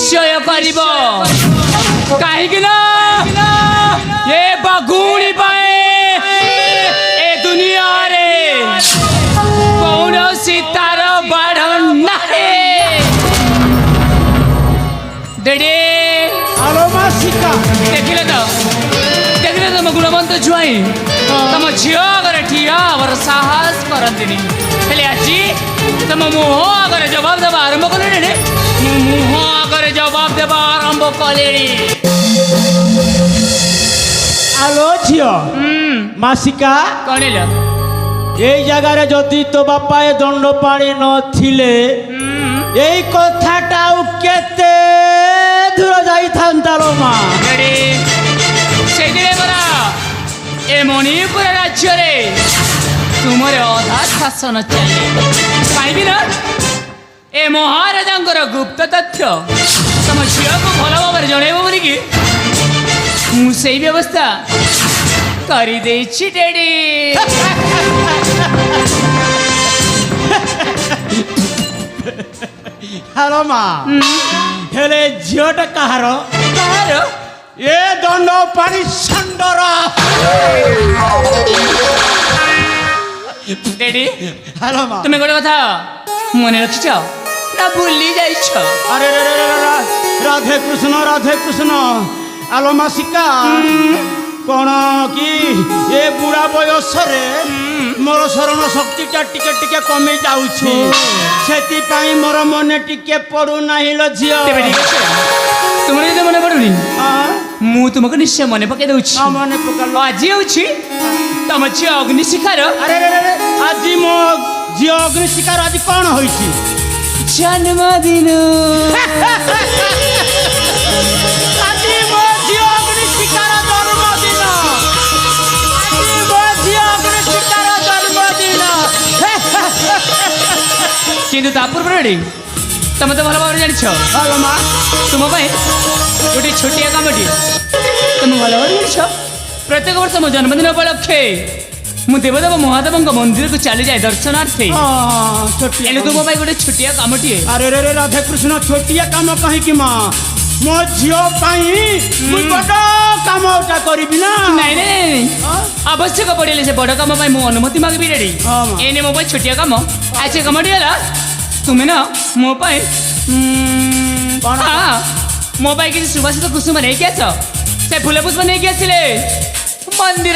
ନିଶ୍ଚୟ କରିବ କାହିଁକି ନା ଏ ବାଗୁଣୀ ପାଇଁ ଏ ଦୁନିଆରେ କୌଣସି ତାର ବାଢ ନାହିଁ। ଡେଡି ଦେଖିଲେ ତ ତମ ଗୁଣବନ୍ତ ଜ୍ୱାଇଁ ତମ ଝିଅ ଆଗରେ ଠିଆ ହେବାର ସାହସ କରନ୍ତିନି, ହେଲେ ଆଜି ତମ ମୁହଁ ଆଗରେ ଜବାବ ଦେବା ଆରମ୍ଭ କଲେଣି। ମୁଁ ମୁହଁ ଆଗରେ ଜବାବ ଦେବା ଆରମ୍ଭ କଲେଣି। আলো ঝিও মাসিকা কণিল এই জায়গায় যদি তো বাপায়ে দণ্ড পাড়ি নথিলে এই কথাটাও কেতে দূর যাইথান্তালো মা। সেইদিনে পরা এ মণিপুর রাজ্যরে ତୁମର ଅଧା ଶାସନ ଚାଲେ କାହିଁକି ନା ଏ ମହାରାଜାଙ୍କର ଗୁପ୍ତ ତଥ୍ୟ ତମ ଝିଅକୁ ଭଲ ଭାବରେ ଜଣେଇବ ବୋଲିକି ମୁଁ ସେଇ ବ୍ୟବସ୍ଥା କରିଦେଇଛି ଡେଡି। হ্যালো মা, হেলে ঝিওটা কাহার? କାହାର? এ দণ্ড পাড়ি ষণ্ডর। ডেডি হ্যালো মা, তুমি ଗୋଟେ କଥା মনে ରଖିଛ ନା ଭୁଲି ଯାଇଛ? আরে রে রে রে রে, রাধে কৃষ্ণ রাধে কৃষ্ণ। আলো মাসিকা কোন কি এ বুড়া বয়সরে মোর স্মরণ শক্তিটা টিকে টিকে কমে যাଉଛି, ସେଥିପାଇଁ ମୋର ମନେ ଟିକେ ପଡୁ ନାହିଁ ଲ ଝିଅ। ତେବେ ଠିକ ଅଛି, ତୁମର ଯଦି ମନେ ପଡୁନି ମୁଁ ତୁମକୁ ନିଶ୍ଚୟ ମନେ ପକେଇ ଦଉଛି। ମନେ ପକାଲ। ଆଜି ହେଉଛି ତମ ଝିଅ ଅଗ୍ନିଶିଖାର ଆରେ ରେ ରେ, ଆଜି ମୋ ଝିଅ ଅଗ୍ନିଶିଖାର ଆଜି କଣ ହୋଇଛି? ଜନ୍ମଦିନ। ଆଜି ମୋ ଝିଅ ଅଗ୍ନିଶିଖାର ଜନ୍ମଦିନ। ଆଜି ମୋ ଝିଅ ଅଗ୍ନିଶିଖାର ଜନ୍ମଦିନ। କିନ୍ତୁ ତା ପୂର୍ବରୁ ତମେ ତ ଭଲ ଭାବରେ ଜାଣିଛ ହ୍ୟାଲୋ ମା, ତୁମ ପାଇଁ ଗୋଟେ ଛୋଟିଆ କାମଟିଏ ତମେ ଭଲ ଭାବରେ ଜାଣିଛ। ପ୍ରତ୍ୟେକ ବର୍ଷ ମୋ ଜନ୍ମଦିନ ଉପଲକ୍ଷେ ମୁଁ ଦେବଦେବ ମହାଦେବଙ୍କ ମନ୍ଦିରକୁ ଚାଲିଯାଏ ଦର୍ଶନାର୍ଥେ। ହେଲେ ତୁମ ପାଇଁ ଗୋଟେ ଛୋଟିଆ କାମଟିଏ। ଆରେ ରେ ରେ, ରାଧେ କୃଷ୍ଣ ଛୋଟିଆ କାମ କାହିଁକି ମା? ମୋ ଝିଅ ପାଇଁ ମୁଁ ବଡ଼ କାମଟା କରିବି ନା। ନାଇଁ ନାଇଁ, ଆବଶ୍ୟକ ପଡ଼ିଲେ ସେ ବଡ଼ କାମ ପାଇଁ ମୁଁ ଅନୁମତି ମାଗିବି ରେଡ଼ି। ଏଇନେ ମୋ ପାଇଁ ଛୋଟିଆ କାମ। ଆଉ ସେ କାମଟି ହେଲା ତୁମେ ନା ମୋ ପାଇଁ ମୋ ପାଇଁ କିଛି ସୁବାସିତ କୁସୁମ ନେଇକି ଆସ। ସେ ଫୁଲ ପୁଷ୍ପ ନେଇକି ଆସିଲେ ମନ୍ଦିର